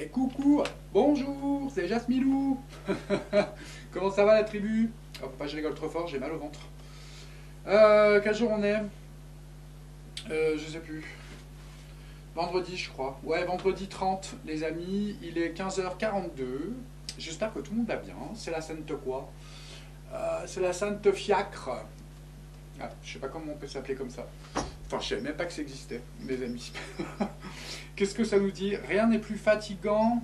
Et coucou, bonjour, c'est Jasmilou. Comment ça va la tribu? Oh, faut pas que je rigole trop fort, j'ai mal au ventre. Quel jour on est? Je sais plus. Vendredi, je crois. Ouais, vendredi 30, les amis, il est 15h42. J'espère que tout le monde va bien. C'est la Sainte quoi? C'est la Sainte Fiacre. Ah, je sais pas comment on peut s'appeler comme ça. Enfin, je savais même pas que ça existait, mes amis. Qu'est-ce que ça nous dit? Rien n'est plus fatigant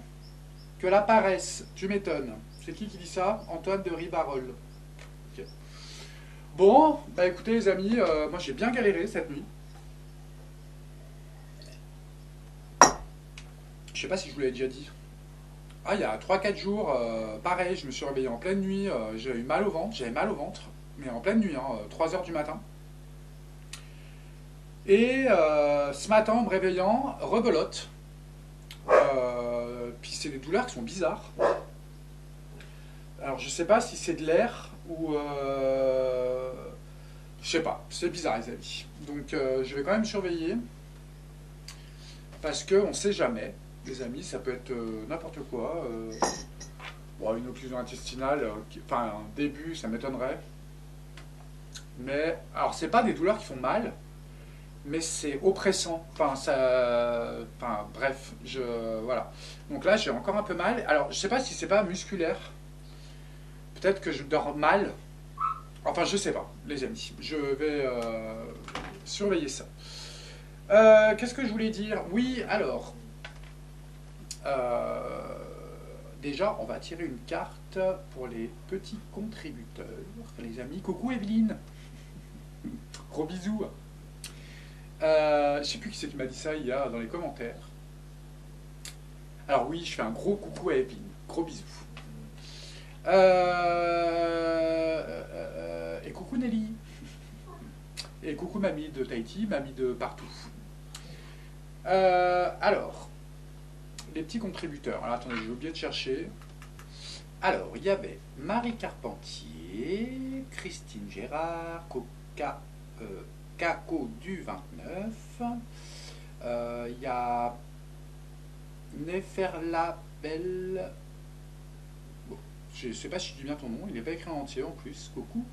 que la paresse. Tu m'étonnes. C'est qui dit ça? Antoine de Ribarol. Ok. Bon, bah écoutez les amis, moi j'ai bien galéré cette nuit. Je sais pas si je vous l'avais déjà dit. Ah, il y a 3 4 jours, pareil, je me suis réveillé en pleine nuit, j'avais eu mal au ventre, mais en pleine nuit, 3 heures du matin. Et ce matin, en me réveillant, rebelote. Puis c'est des douleurs qui sont bizarres. Alors je sais pas si c'est de l'air ou... je sais pas, c'est bizarre les amis. Donc je vais quand même surveiller. Parce qu'on sait jamais, les amis, ça peut être n'importe quoi. Bon, une occlusion intestinale, enfin un début, ça m'étonnerait. Mais, alors c'est pas des douleurs qui font mal, mais c'est oppressant. Enfin bref, voilà. Donc là, j'ai encore un peu mal. Alors, je sais pas si c'est pas musculaire. Peut-être que je dors mal. Enfin, je sais pas, les amis. Je vais surveiller ça. Qu'est-ce que je voulais dire? Oui, alors. Déjà, on va tirer une carte pour les petits contributeurs. Les amis, coucou Evelyne. Gros bisous. Je sais plus qui c'est qui m'a dit ça il y a dans les commentaires. Alors oui, je fais un gros coucou à Evelyne. Gros bisous. Et coucou Nelly. Et coucou mamie de Tahiti, mamie de partout. Alors, les petits contributeurs. Alors attendez, j'ai oublié de chercher. Alors, il y avait Marie Carpentier, Christine Gérard, Caco du 29. Il y a Neferlabel. Bon, je ne sais pas si je dis bien ton nom, il n'est pas écrit en entier en plus. Coucou.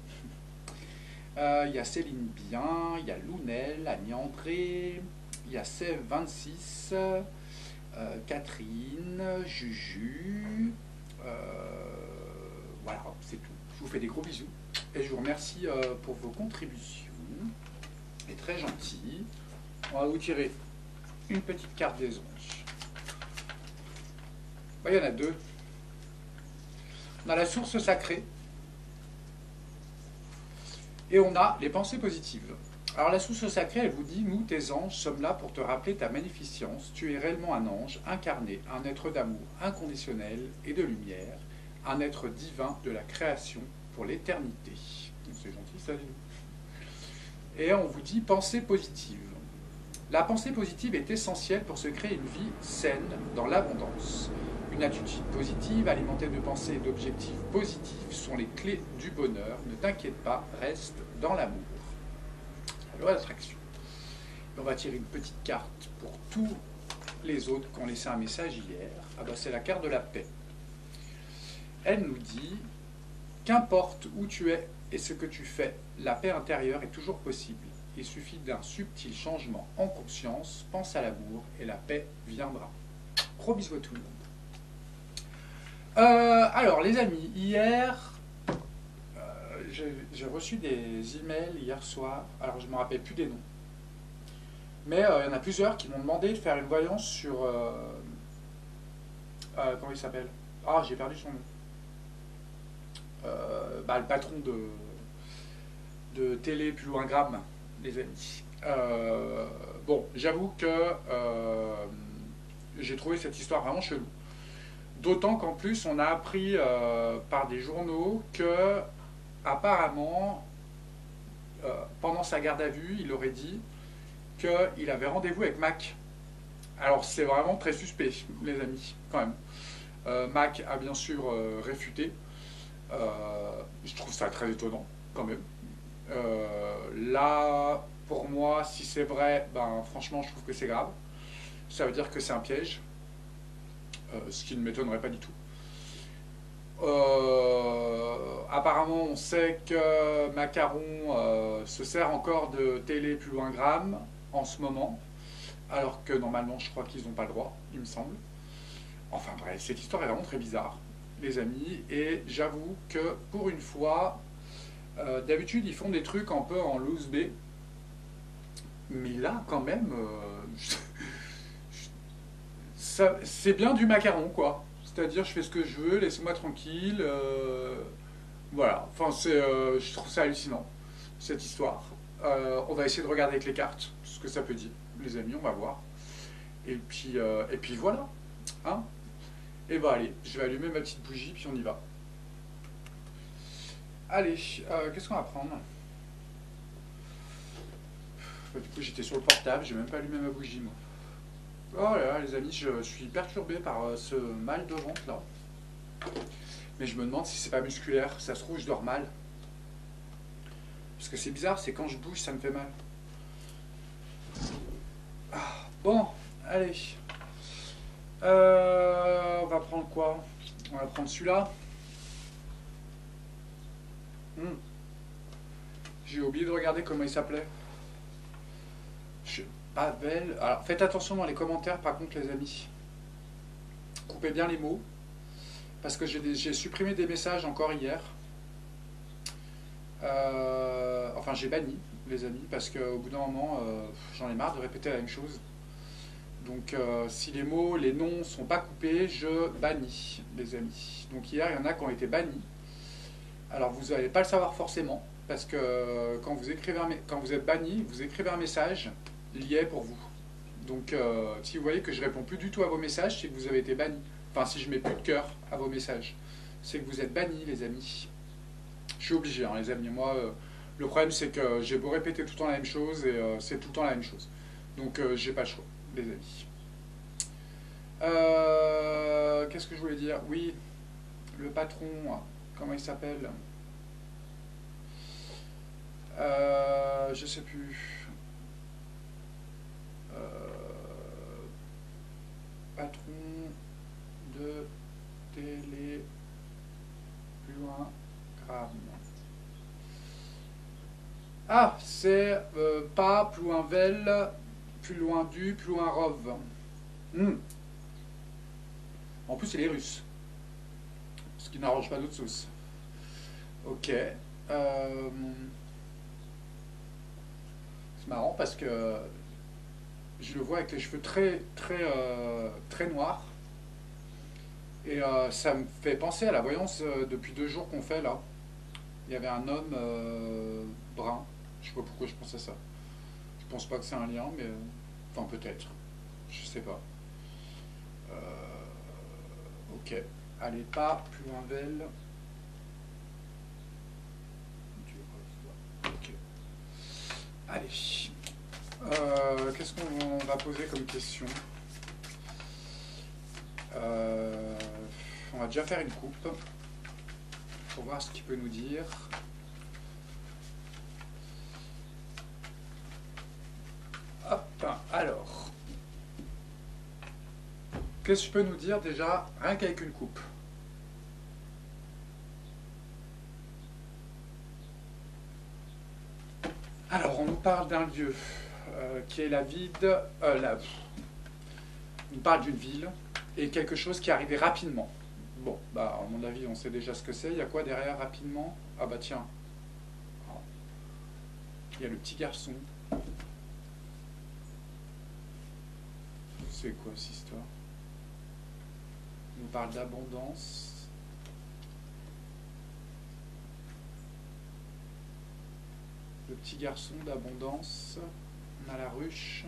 Il y a Céline Bien, il y a Lounel, Annie André, il y a Sève26, Catherine, Juju. Voilà, c'est tout. Je vous fais des gros bisous et je vous remercie pour vos contributions. C'est très gentil. On va vous tirer une petite carte des anges. Il y en a deux. On a la source sacrée et on a les pensées positives. Alors la source sacrée, elle vous dit, nous, tes anges, sommes là pour te rappeler ta magnificence. Tu es réellement un ange incarné, un être d'amour inconditionnel et de lumière, un être divin de la création pour l'éternité. C'est gentil, ça, dis-nous. Et on vous dit pensée positive. La pensée positive est essentielle pour se créer une vie saine dans l'abondance. Une attitude positive, alimentée de pensées et d'objectifs positifs, sont les clés du bonheur. Ne t'inquiète pas, reste dans l'amour. La loi d'attraction. On va tirer une petite carte pour tous les autres qui ont laissé un message hier. Ah bah c'est la carte de la paix. Elle nous dit, qu'importe où tu es et ce que tu fais, la paix intérieure est toujours possible. Il suffit d'un subtil changement en conscience, pense à l'amour et la paix viendra. Gros bisous à tout le monde. Alors les amis, hier, j'ai reçu des emails hier soir, alors je ne me rappelle plus des noms, mais il y en a plusieurs qui m'ont demandé de faire une voyance sur... comment il s'appelle? Ah, j'ai perdu son nom. Le patron de Télé plus loin Gramme, les amis. Bon, j'avoue que j'ai trouvé cette histoire vraiment chelou. D'autant qu'en plus, on a appris par des journaux que, apparemment, pendant sa garde à vue, il aurait dit qu'il avait rendez-vous avec Mac. Alors, c'est vraiment très suspect, les amis, quand même. Mac a bien sûr réfuté. Je trouve ça très étonnant, quand même. Là, pour moi, si c'est vrai, ben, franchement, je trouve que c'est grave. Ça veut dire que c'est un piège. ce qui ne m'étonnerait pas du tout. Apparemment, on sait que Macaron se sert encore de télé plus loin gramme en ce moment, alors que normalement, je crois qu'ils n'ont pas le droit, il me semble. Enfin bref, cette histoire est vraiment très bizarre, les amis, et j'avoue que pour une fois, d'habitude, ils font des trucs un peu en loose B, mais là, quand même, c'est bien du macaron, quoi. C'est-à-dire, je fais ce que je veux, laissez-moi tranquille. Voilà, enfin, je trouve ça hallucinant, cette histoire. On va essayer de regarder avec les cartes ce que ça peut dire, les amis, on va voir. Et puis voilà, hein. Et bah allez, je vais allumer ma petite bougie, puis on y va. Allez, qu'est-ce qu'on va prendre? Du coup, j'étais sur le portable, j'ai même pas allumé ma bougie, moi. Oh là là, les amis, je suis perturbé par ce mal de ventre là. Mais je me demande si c'est pas musculaire. Ça se trouve, je dors mal. Parce que c'est bizarre, c'est quand je bouge, ça me fait mal. Ah, bon, allez. On va prendre quoi? On va prendre celui-là. J'ai oublié de regarder comment il s'appelait. Pavel. Alors, faites attention dans les commentaires, par contre, les amis. Coupez bien les mots. Parce que j'ai supprimé des messages encore hier. Enfin, j'ai banni, les amis, parce qu'au bout d'un moment, j'en ai marre de répéter la même chose. Donc, si les mots, les noms sont pas coupés, je bannis, les amis. Donc, hier, il y en a qui ont été bannis. Alors, vous n'allez pas le savoir forcément, parce que quand vous êtes banni, vous écrivez un message lié pour vous. Donc, si vous voyez que je réponds plus du tout à vos messages, c'est que vous avez été banni. Enfin, si je mets plus de cœur à vos messages, c'est que vous êtes bannis, les amis. Je suis obligé, hein, les amis. Moi, le problème, c'est que j'ai beau répéter tout le temps la même chose, et c'est tout le temps la même chose. Donc, j'ai pas le choix, les amis. Qu'est-ce que je voulais dire? Oui, le patron, comment il s'appelle? Je sais plus. Patron de télé plus loin gramme. Ah, c'est pas plus loin vel, plus loin du, plus loin rov. En plus, il est russe, ce qui n'arrange pas d'autre sauce. Ok. C'est marrant parce que je le vois avec les cheveux très noirs. Et ça me fait penser à la voyance depuis 2 jours qu'on fait là. Il y avait un homme brun. Je sais pas pourquoi je pense à ça. Je pense pas que c'est un lien, mais enfin peut-être. Je sais pas. Ok. Allez, pas plus loin d'elle. Ok. Allez. Qu'est-ce qu'on va poser comme question? On va déjà faire une coupe pour voir ce qu'il peut nous dire. Hop, alors. Qu'est-ce que tu peux nous dire déjà, rien qu'avec une coupe? Alors, on nous parle d'un lieu qui est la vide. On nous parle d'une ville et quelque chose qui est arrivé rapidement. Bon, bah, à mon avis, on sait déjà ce que c'est. Il y a quoi derrière rapidement? Ah bah tiens. Il y a le petit garçon. C'est quoi cette histoire? On nous parle d'abondance. Le petit garçon d'abondance. On a la ruche.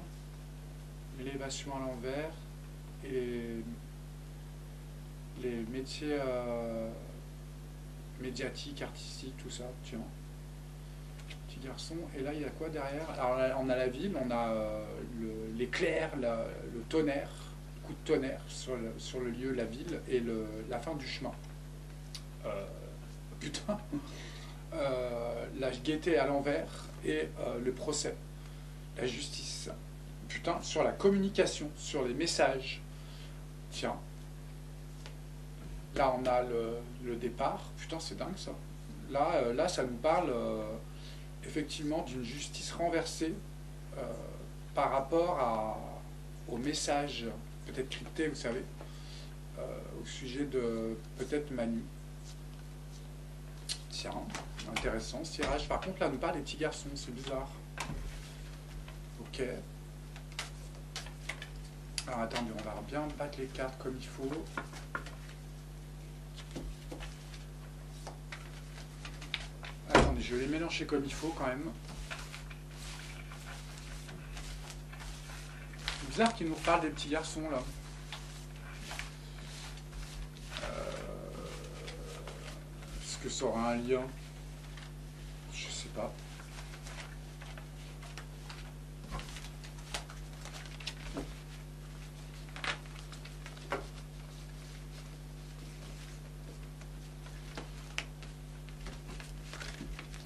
L'élévation à l'envers. Et les métiers médiatiques, artistiques, tout ça. Tiens. Petit garçon. Et là, il y a quoi derrière? Alors là, on a la ville, on a l'éclair, le tonnerre, le coup de tonnerre sur le lieu, la ville, et la fin du chemin. Putain. La gaieté à l'envers et le procès. La justice. Putain, sur la communication, sur les messages. Tiens. Là, on a le départ. Putain, c'est dingue ça. Là, ça nous parle effectivement d'une justice renversée euh, par rapport au message, peut-être crypté, vous savez, au sujet de peut-être Manu. Tiens, intéressant ce tirage. Par contre, là, nous parle des petits garçons, c'est bizarre. Ok. Alors attendez, on va bien battre les cartes comme il faut. Attendez, je vais les mélanger comme il faut quand même. C'est bizarre qu'il nous parle des petits garçons là. Est-ce que ça aura un lien? Je sais pas.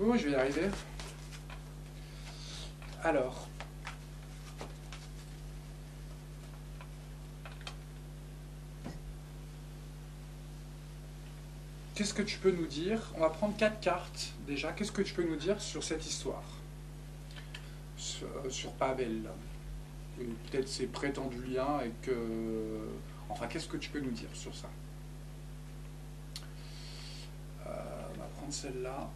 Oh, je vais y arriver. Alors. Qu'est-ce que tu peux nous dire? On va prendre 4 cartes déjà. Qu'est-ce que tu peux nous dire sur cette histoire? Sur Pavel. Peut-être ses prétendus liens et que... Enfin, qu'est-ce que tu peux nous dire sur ça? On va prendre celle-là.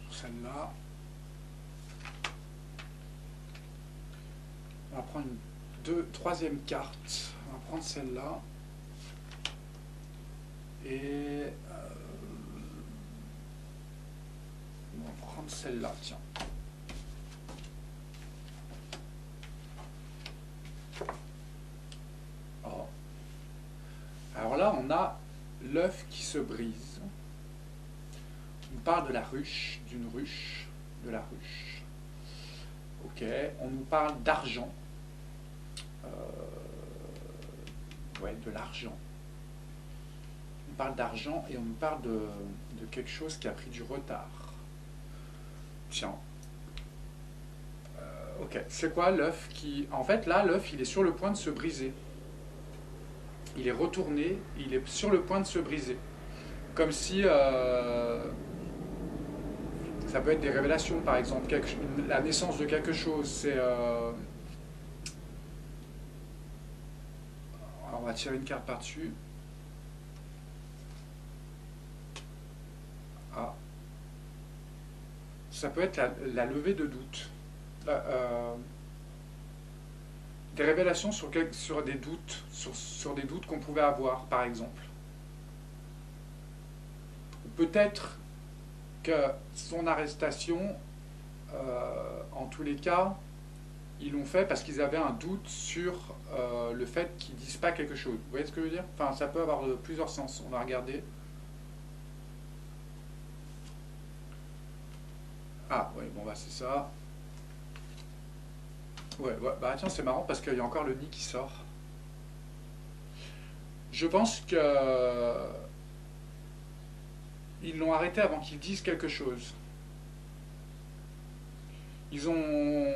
Celle-là. On va prendre une troisième carte. On va prendre celle-là. Et on va prendre celle-là, tiens. Oh. Alors là, on a l'œuf qui se brise. On parle de la ruche, d'une ruche, de la ruche. Ok, on nous parle d'argent. Ouais, de l'argent. On parle d'argent et on nous parle de quelque chose qui a pris du retard. Tiens. Ok, c'est quoi l'œuf qui... En fait, là, l'œuf, il est sur le point de se briser. Il est retourné, il est sur le point de se briser. Comme si... ça peut être des révélations, par exemple, la naissance de quelque chose. C'est... on va tirer une carte par-dessus. Ah. Ça peut être la levée de doute. Des révélations sur des doutes, sur des doutes qu'on pouvait avoir, par exemple. Peut-être que son arrestation, en tous les cas, ils l'ont fait parce qu'ils avaient un doute sur le fait qu'ils ne disent pas quelque chose. Vous voyez ce que je veux dire? Enfin, ça peut avoir plusieurs sens. On va regarder. Ah, ouais, bon, bah c'est ça. Ouais, bah tiens, c'est marrant parce qu'il y a encore le nid qui sort. Je pense que ils l'ont arrêté avant qu'il dise quelque chose. Ils ont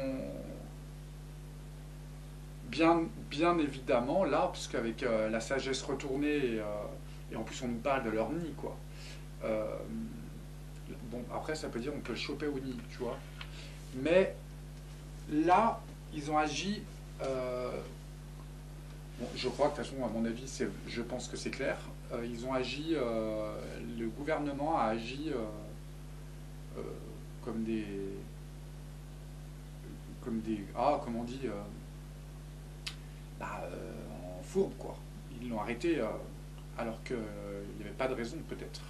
bien évidemment là, parce qu'avec la sagesse retournée et en plus on nous parle de leur nid, quoi. Bon, après ça peut dire on peut le choper au nid, tu vois. Mais là, ils ont agi. Bon, je crois que de toute façon, à mon avis, je pense que c'est clair. Ils ont agi. Le gouvernement a agi comme des. Ah, comment on dit en fourbe, quoi. Ils l'ont arrêté alors qu'il n'y avait pas de raison, peut-être.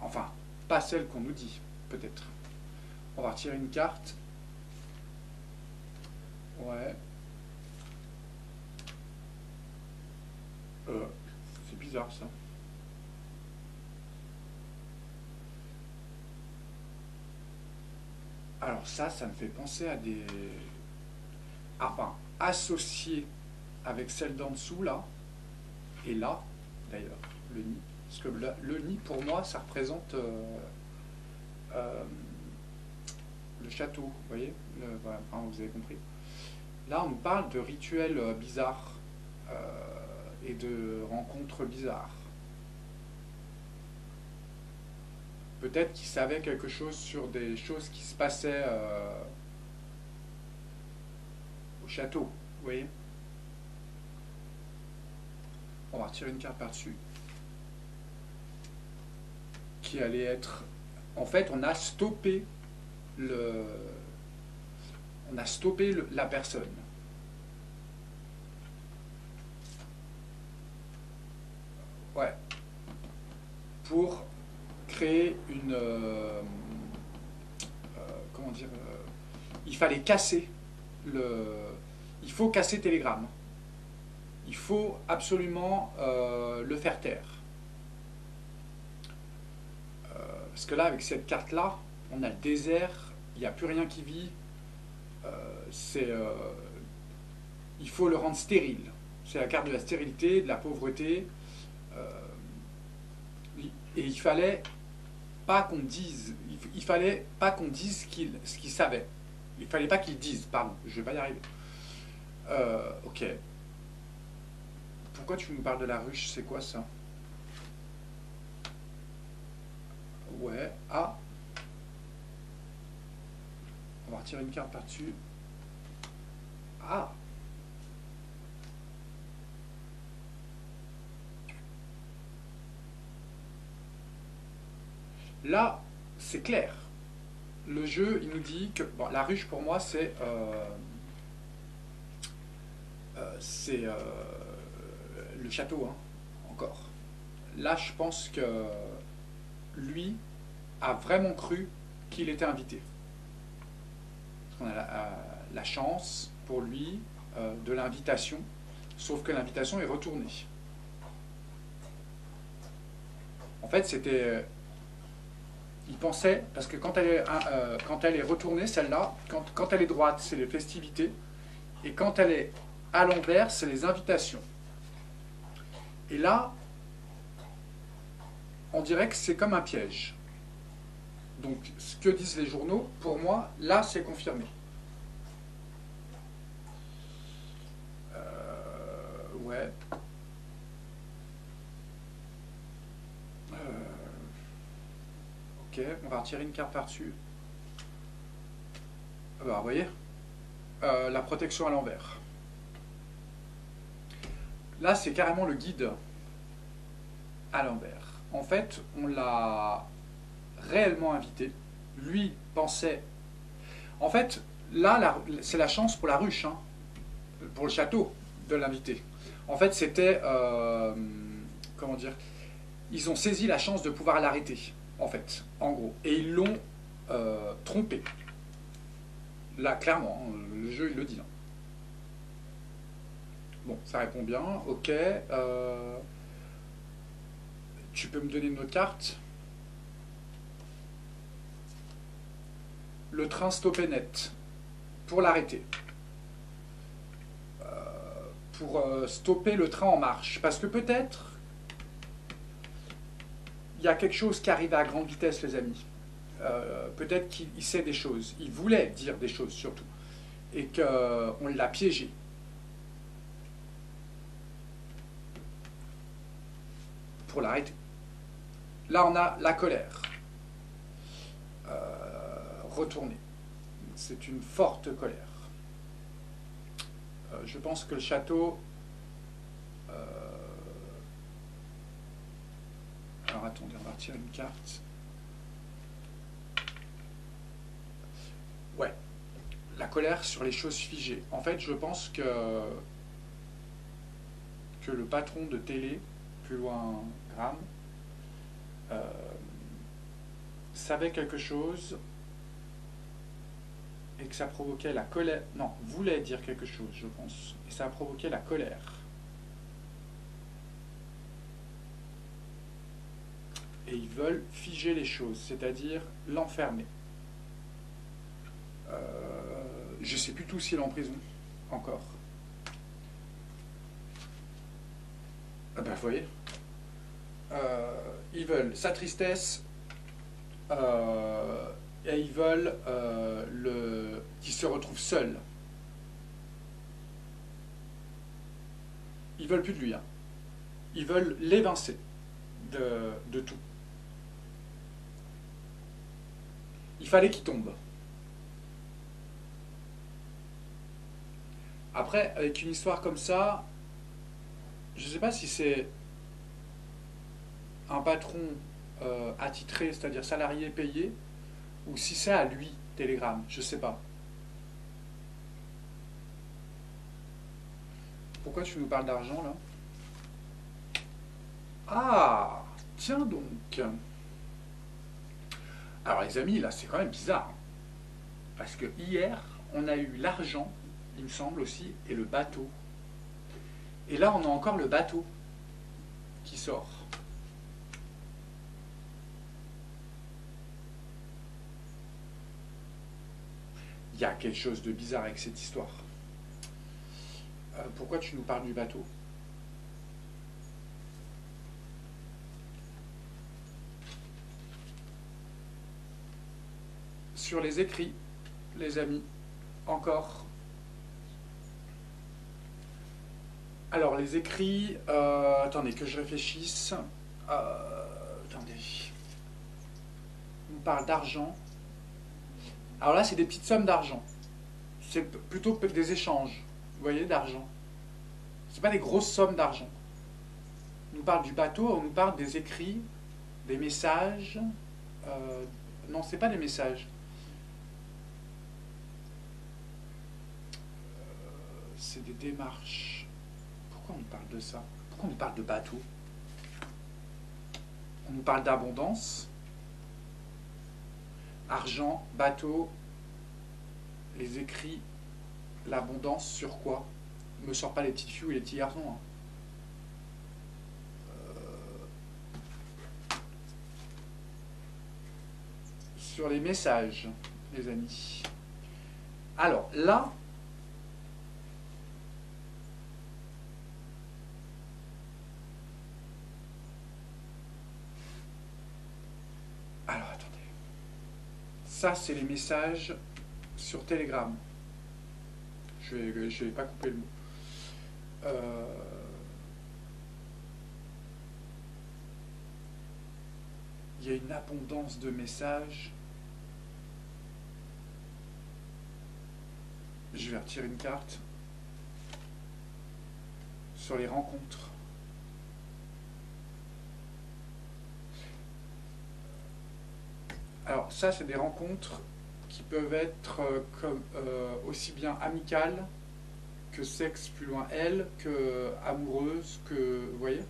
Enfin, pas celle qu'on nous dit, peut-être. On va retirer une carte. Ouais. C'est bizarre ça. Alors ça me fait penser à des... Enfin, associé avec celle d'en dessous, là, et là, d'ailleurs, le nid. Parce que le nid, pour moi, ça représente le château, vous voyez, voilà, enfin, vous avez compris. Là, on nous parle de rituels bizarres et de rencontres bizarres. Peut-être qu'il savait quelque chose sur des choses qui se passaient au château, vous voyez. On va retirer une carte par-dessus. Qui allait être... En fait, on a stoppé la personne. Ouais. Pour créer une... comment dire il fallait casser le... Il faut casser Telegram. Il faut absolument le faire taire. Parce que là, avec cette carte-là, on a le désert, il n'y a plus rien qui vit. Il faut le rendre stérile. C'est la carte de la stérilité, de la pauvreté. Et il fallait pas qu'on dise, il fallait pas qu'on dise ce qu'il savait. Il fallait pas qu'il dise, pardon, je vais pas y arriver. Ok. Pourquoi tu nous parles de la ruche? C'est quoi ça? Ouais. Ah. On va retirer une carte par-dessus. Ah. Là, c'est clair. Le jeu, il nous dit que bon, la ruche, pour moi, c'est le château, hein, encore. Là, je pense que lui a vraiment cru qu'il était invité. Parce qu'on a la chance, pour lui, de l'invitation, sauf que l'invitation est retournée. En fait, c'était... il pensait, parce que quand elle est retournée, celle-là, quand elle est droite, c'est les festivités, et quand elle est à l'envers, c'est les invitations. Et là, on dirait que c'est comme un piège. Donc, ce que disent les journaux, pour moi, là, c'est confirmé. Ouais. Ok, on va retirer une carte par-dessus. Alors, vous voyez, la protection à l'envers. Là, c'est carrément le guide à l'envers. En fait, on l'a réellement invité. Lui pensait... En fait, là, c'est la chance pour la ruche, hein, pour le château de l'invité. En fait, c'était... comment dire? Ils ont saisi la chance de pouvoir l'arrêter, en fait, en gros. Et ils l'ont trompé. Là, clairement, hein, le jeu, il le dit. Hein. Bon, ça répond bien. Ok. Tu peux me donner une autre carte? Le train stoppé net. Pour l'arrêter. Pour stopper le train en marche. Parce que peut-être, il y a quelque chose qui arrive à grande vitesse, les amis. Peut-être qu'il sait des choses. Il voulait dire des choses, surtout. Et qu'on l'a piégé. Pour l'arrêter. Là, on a la colère. Retournée. C'est une forte colère. Je pense que le château... alors, attendez, on va retirer une carte. Ouais. La colère sur les choses figées. En fait, je pense que le patron de télé, plus loin, Graham, savait quelque chose et que ça provoquait la colère. Non, voulait dire quelque chose, je pense. Et ça a provoqué la colère. Et ils veulent figer les choses, c'est-à-dire l'enfermer. Je ne sais plus tout s'il est en prison, encore. Ah ben, vous voyez. Ils veulent sa tristesse, et ils veulent qu'il se retrouve seul. Ils veulent plus de lui, hein. Ils veulent l'évincer de tout. Il fallait qu'il tombe. Après, avec une histoire comme ça, je ne sais pas si c'est un patron attitré, c'est-à-dire salarié payé, ou si c'est à lui, Telegram, je ne sais pas. Pourquoi tu nous parles d'argent là? Ah, tiens donc. Alors les amis, là c'est quand même bizarre. Hein. Parce que hier, on a eu l'argent, il me semble aussi, et le bateau. Et là, on a encore le bateau qui sort. Il y a quelque chose de bizarre avec cette histoire. Pourquoi tu nous parles du bateau? Sur les écrits, les amis, encore. Alors, les écrits, attendez que je réfléchisse. Attendez. On parle d'argent. Alors là, c'est des petites sommes d'argent. C'est plutôt des échanges, vous voyez, d'argent. C'est pas des grosses sommes d'argent. On nous parle du bateau, on nous parle des écrits, des messages. Non, c'est pas des messages. C'est des démarches. Pourquoi on nous parle de ça? Pourquoi on nous parle de bateau? On nous parle d'abondance. Argent, bateau, les écrits, l'abondance sur quoi? Ne me sors pas les petites filles ou les petits garçons. Hein. Sur les messages, les amis. Alors là, alors attendez. Ça, c'est les messages sur Telegram. Je vais pas couper le mot. Il y a une abondance de messages. Je vais retirer une carte. Sur les rencontres. Alors ça, c'est des rencontres qui peuvent être aussi bien amicales que sexe plus loin elle, que amoureuse, que... Vous voyez?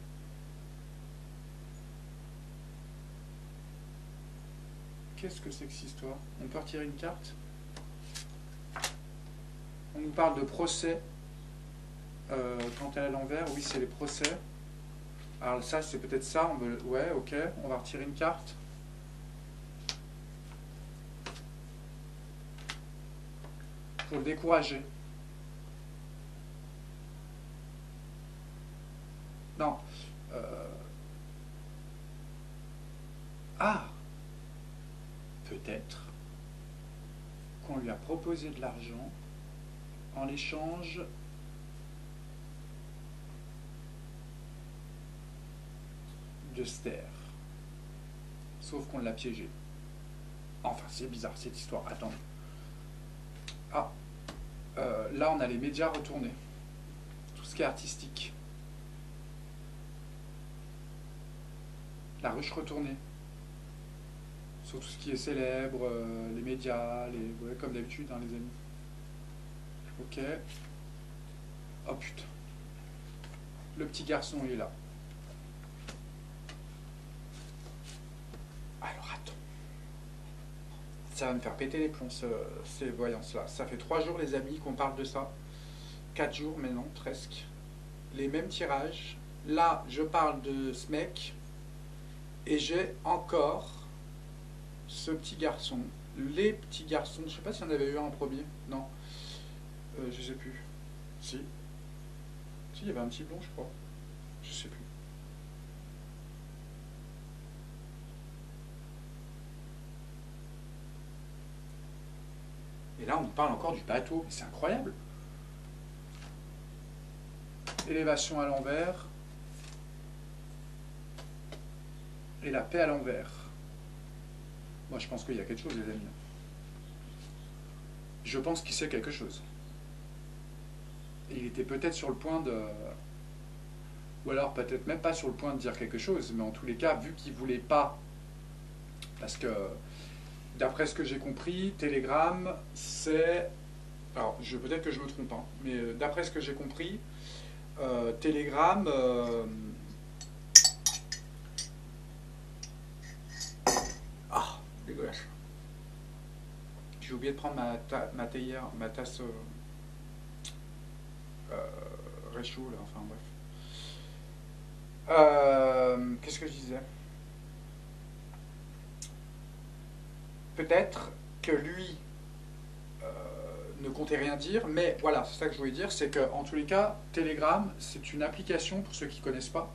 Qu'est-ce que c'est que cette histoire? On peut retirer une carte? On nous parle de procès. Quand elle est à l'envers, oui, c'est les procès. Alors ça, c'est peut-être ça. Ouais, ok, on va retirer une carte. Pour le décourager. Non. Ah, peut-être qu'on lui a proposé de l'argent en l'échange de se taire. Sauf qu'on l'a piégé. Enfin, c'est bizarre cette histoire. Attends. Ah, là on a les médias retournés. Tout ce qui est artistique. La ruche retournée. Sur tout ce qui est célèbre, les médias, ouais, comme d'habitude, hein, les amis. Ok. Oh putain. Le petit garçon, il est là. Alors attends. Ça va me faire péter les plombs, ces voyances-là. Ça fait 3 jours, les amis, qu'on parle de ça. 4 jours, mais non, presque. Les mêmes tirages. Là, je parle de ce mec. Et j'ai encore ce petit garçon. Les petits garçons. Je sais pas s'il y en avait eu un premier. Non. Je sais plus. Si. Si, il y avait un petit blond, je crois. Je sais plus. Et là, on nous parle encore du bateau. C'est incroyable. Élévation à l'envers. Et la paix à l'envers. Moi, je pense qu'il y a quelque chose, les amis. Je pense qu'il sait quelque chose. Il était peut-être sur le point de... Ou alors peut-être même pas sur le point de dire quelque chose, mais en tous les cas, vu qu'il voulait pas... Parce que, d'après ce que j'ai compris, Telegram, c'est... Alors, peut-être que je me trompe, hein, mais d'après ce que j'ai compris, Telegram... Ah, dégueulasse. J'ai oublié de prendre ma théière, ma tasse réchaud, là, enfin bref. Qu'est-ce que je disais? Peut-être que lui ne comptait rien dire, mais voilà, c'est ça que je voulais dire, c'est qu'en tous les cas, Telegram, c'est une application, pour ceux qui ne connaissent pas,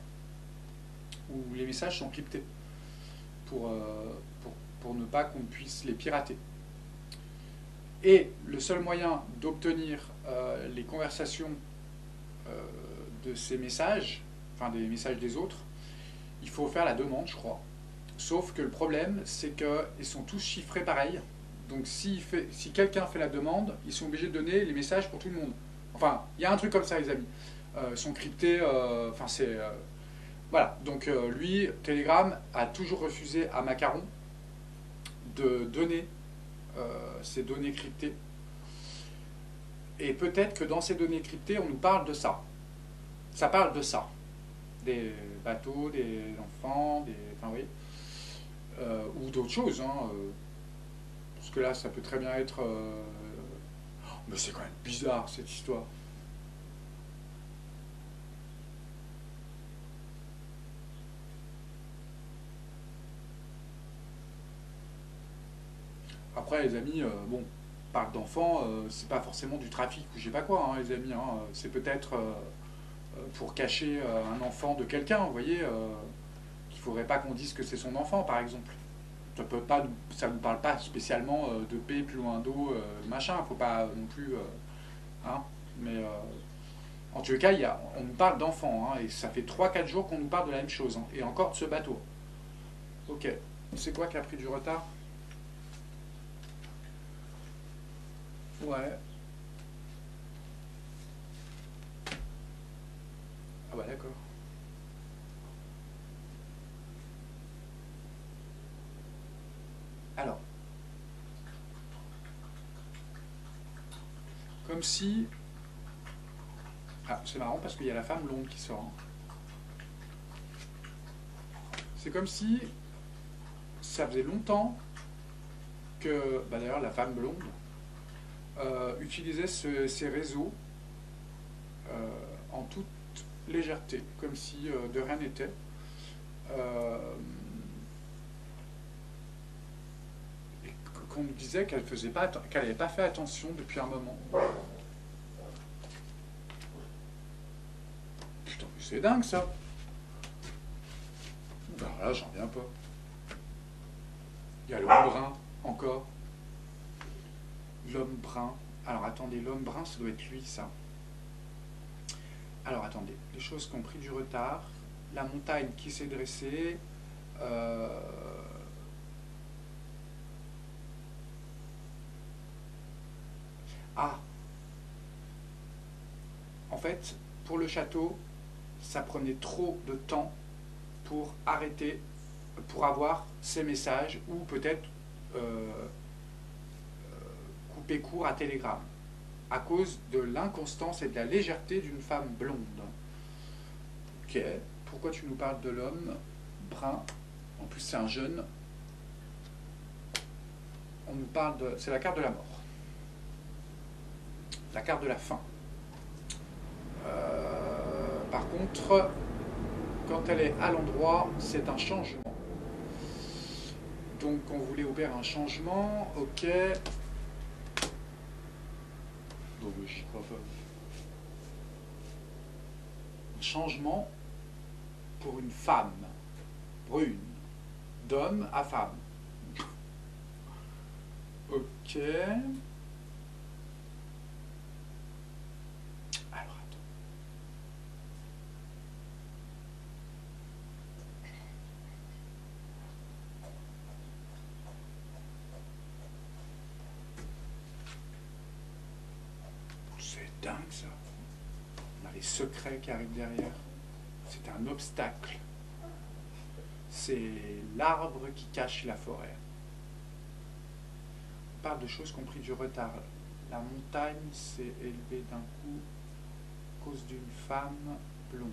où les messages sont cryptés, pour ne pas qu'on puisse les pirater. Et le seul moyen d'obtenir les conversations de ces messages, enfin des messages des autres, il faut faire la demande, je crois. Sauf que le problème, c'est qu'ils sont tous chiffrés pareil. Donc si quelqu'un fait la demande, ils sont obligés de donner les messages pour tout le monde. Enfin, il y a un truc comme ça, les amis. Ils sont cryptés, enfin c'est... voilà, donc lui, Telegram a toujours refusé à Macaron de donner ces données cryptées. Et peut-être que dans ces données cryptées, on nous parle de ça. Ça parle de ça. Des bateaux, des enfants, enfin oui. Ou d'autres choses. Hein, parce que là, ça peut très bien être... mais c'est quand même bizarre, cette histoire. Après, les amis, bon, parle d'enfants, c'est pas forcément du trafic ou je sais pas quoi, hein, les amis. Hein, c'est peut-être pour cacher un enfant de quelqu'un, vous voyez, qu'il faudrait pas qu'on dise que c'est son enfant, par exemple. Ça nous parle pas spécialement de paix plus loin d'eau, machin, faut pas non plus... hein, mais en tout cas, on nous parle d'enfants, hein, et ça fait 3-4 jours qu'on nous parle de la même chose, hein, et encore de ce bateau. Ok, c'est quoi qui a pris du retard? Ouais. Ah bah d'accord. Alors, comme si... Ah, c'est marrant parce qu'il y a la femme blonde qui sort. Hein. C'est comme si ça faisait longtemps que, bah d'ailleurs la femme blonde utilisait ces réseaux en toute légèreté, comme si de rien n'était. Et qu'on nous disait qu'elle n'avait pas fait attention depuis un moment. Putain, mais c'est dingue ça. Alors là, j'en reviens pas. Il y a l'homme brun, encore. L'homme brun. Alors attendez, l'homme brun, ça doit être lui, ça. Alors attendez, les choses qui ont pris du retard. La montagne qui s'est dressée. Ah. En fait, pour le château, ça prenait trop de temps pour arrêter, pour avoir ces messages, ou peut-être couper court à Telegram, à cause de l'inconstance et de la légèreté d'une femme blonde. Ok, pourquoi tu nous parles de l'homme brun? En plus c'est un jeune. On nous parle de... C'est la carte de la mort. La carte de la fin. Par contre, quand elle est à l'endroit, c'est un changement. Donc on voulait opérer un changement, ok. Non mais j'y crois pas. Un changement pour une femme brune, d'homme à femme. Ok. dingue ça. On a les secrets qui arrivent derrière. C'est un obstacle. C'est l'arbre qui cache la forêt. On parle de choses qui ont pris du retard. La montagne s'est élevée d'un coup à cause d'une femme blonde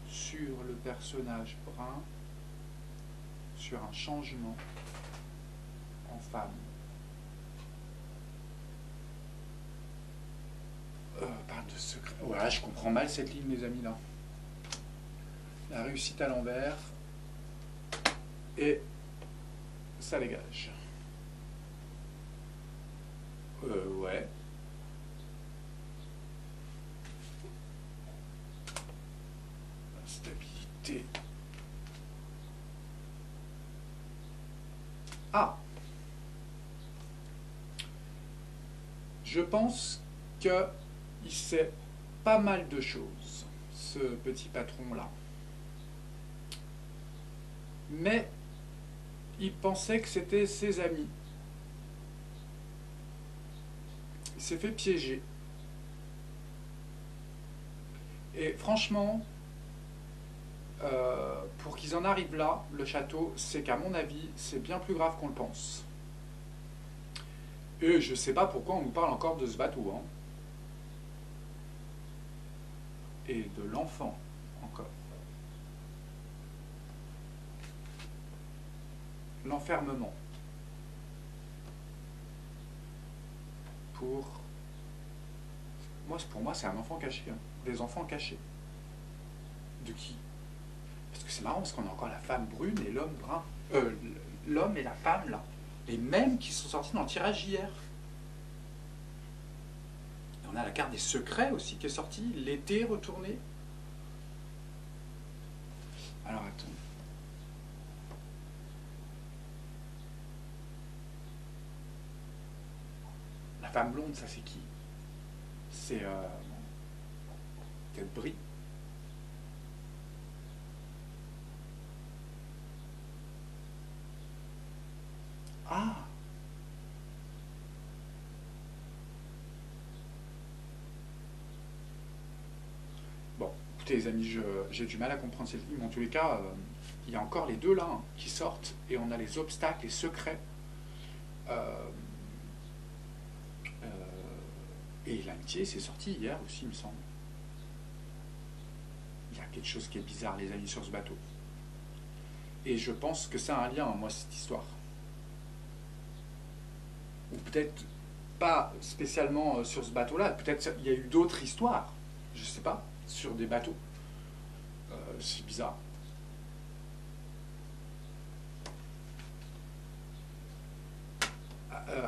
sur le personnage brun, sur un changement en femme. Parle de secret. Ouais, je comprends mal cette ligne, les amis, là. La réussite à l'envers. Et ça dégage. Ouais. Stabilité. Ah. Je pense qu'il sait pas mal de choses, ce petit patron-là. Mais il pensait que c'était ses amis. Il s'est fait piéger. Et franchement, pour qu'ils en arrivent là, le château, c'est qu'à mon avis, c'est bien plus grave qu'on le pense. Et je sais pas pourquoi on nous parle encore de ce bateau, hein. Et de l'enfant, encore. L'enfermement. Pour moi, c'est un enfant caché, hein. Des enfants cachés. De qui? Parce que c'est marrant, parce qu'on a encore la femme brune et l'homme brun. L'homme et la femme, là. Les mêmes qui sont sortis dans le tirage hier. Et on a la carte des secrets aussi qui est sortie. L'été retourné. Alors, attends. La femme blonde, ça c'est qui? C'est peut-être Brie. Ah! Bon, écoutez les amis, j'ai du mal à comprendre cette ligne, mais en tous les cas, il y a encore les deux là, hein, qui sortent, et on a les obstacles, les secrets. Et l'amitié, c'est sorti hier aussi, il me semble. Il y a quelque chose qui est bizarre, les amis, sur ce bateau. Et je pense que ça a un lien, moi, cette histoire. Ou peut-être pas spécialement sur ce bateau-là, peut-être il y a eu d'autres histoires, je sais pas, sur des bateaux. C'est bizarre.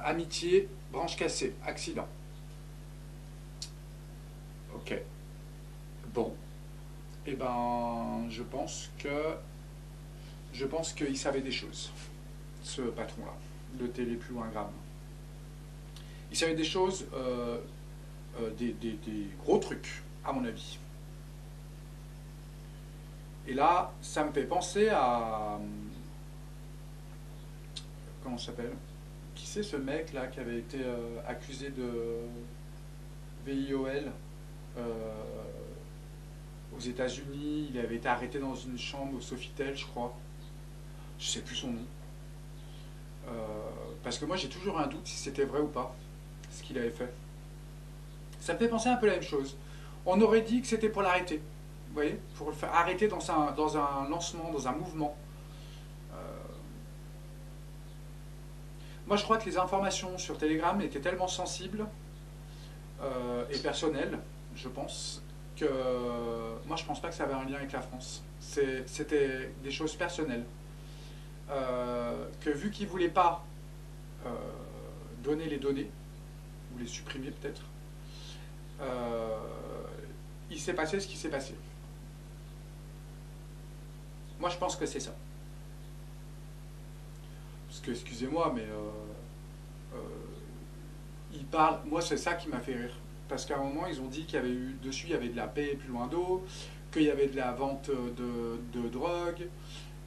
Amitié, branche cassée, accident. Ok. Bon. Eh ben, je pense qu'il savait des choses, ce patron-là, le télé plus loin gramme. Il savait des choses, des gros trucs, à mon avis. Et là, ça me fait penser à... Comment ça s'appelle? Qui c'est ce mec là qui avait été accusé de VIOL aux États-Unis? Il avait été arrêté dans une chambre au Sofitel, je crois. Je sais plus son nom. Parce que moi j'ai toujours un doute si c'était vrai ou pas, ce qu'il avait fait. Ça me fait penser un peu à la même chose. On aurait dit que c'était pour l'arrêter, vous voyez, pour le faire arrêter dans un lancement, dans un mouvement. Moi je crois que les informations sur Telegram étaient tellement sensibles et personnelles, je pense, que moi je pense pas que ça avait un lien avec la France. C'était des choses personnelles. Que vu qu'il ne voulait pas donner les données, ou les supprimer peut-être, il s'est passé ce qui s'est passé. Moi je pense que c'est ça. Parce que, excusez-moi, mais il parle, moi c'est ça qui m'a fait rire. Parce qu'à un moment ils ont dit qu'il y avait eu, dessus il y avait de la paix plus loin d'eau, qu'il y avait de la vente de drogue,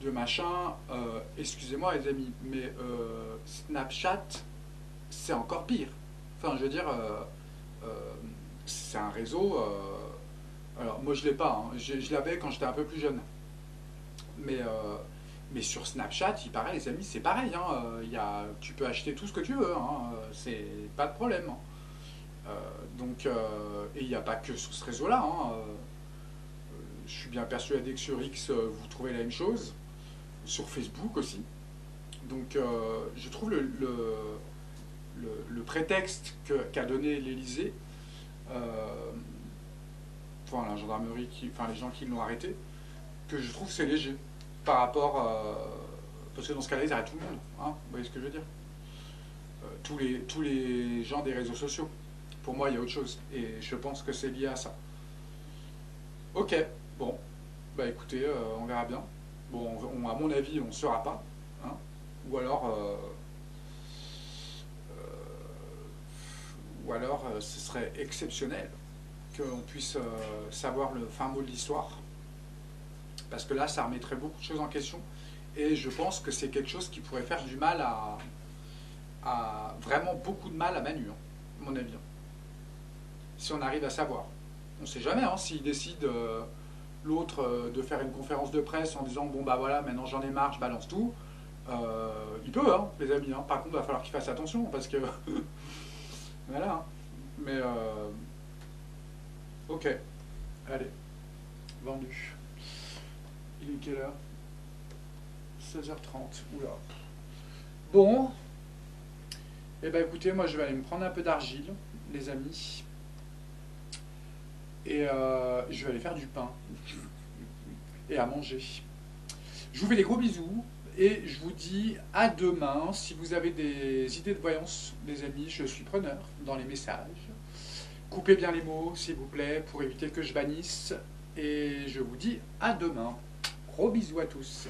de machin. Excusez-moi les amis, mais Snapchat, c'est encore pire. Enfin, je veux dire, c'est un réseau. Alors, moi, je l'ai pas. Hein. Je l'avais quand j'étais un peu plus jeune. Mais sur Snapchat, il paraît, les amis, c'est pareil. Hein. Tu peux acheter tout ce que tu veux. Hein. C'est pas de problème. Hein. Et il n'y a pas que sur ce réseau-là. Hein. Je suis bien persuadé que sur X, vous trouvez la même chose. Sur Facebook aussi. Donc, je trouve le prétexte qu'a donné l'Élysée, enfin la gendarmerie, enfin les gens qui l'ont arrêté, que je trouve c'est léger par rapport parce que dans ce cas-là ils arrêtent tout le monde, hein, vous voyez ce que je veux dire, tous les gens des réseaux sociaux. Pour moi il y a autre chose et je pense que c'est lié à ça. Ok, bon, bah écoutez, on verra bien. Bon, à mon avis on ne saura pas, hein, ou alors ce serait exceptionnel qu'on puisse savoir le fin mot de l'histoire. Parce que là, ça remettrait beaucoup de choses en question. Et je pense que c'est quelque chose qui pourrait faire du mal vraiment beaucoup de mal à Manu, hein, à mon avis. Si on arrive à savoir. On ne sait jamais, hein, s'il décide l'autre de faire une conférence de presse en disant bon bah voilà, maintenant j'en ai marre, je balance tout. Il peut, hein, les amis. Hein. Par contre, il va falloir qu'il fasse attention parce que voilà. Hein. Mais ok, allez, vendu. Il est quelle heure? 16h30. Oula. Bon. Eh ben écoutez, moi je vais aller me prendre un peu d'argile, les amis. Et je vais aller faire du pain. Et à manger. Je vous fais des gros bisous. Et je vous dis à demain. Si vous avez des idées de voyance, les amis, je suis preneur dans les messages. Coupez bien les mots, s'il vous plaît, pour éviter que je bannisse. Et je vous dis à demain. Gros bisous à tous.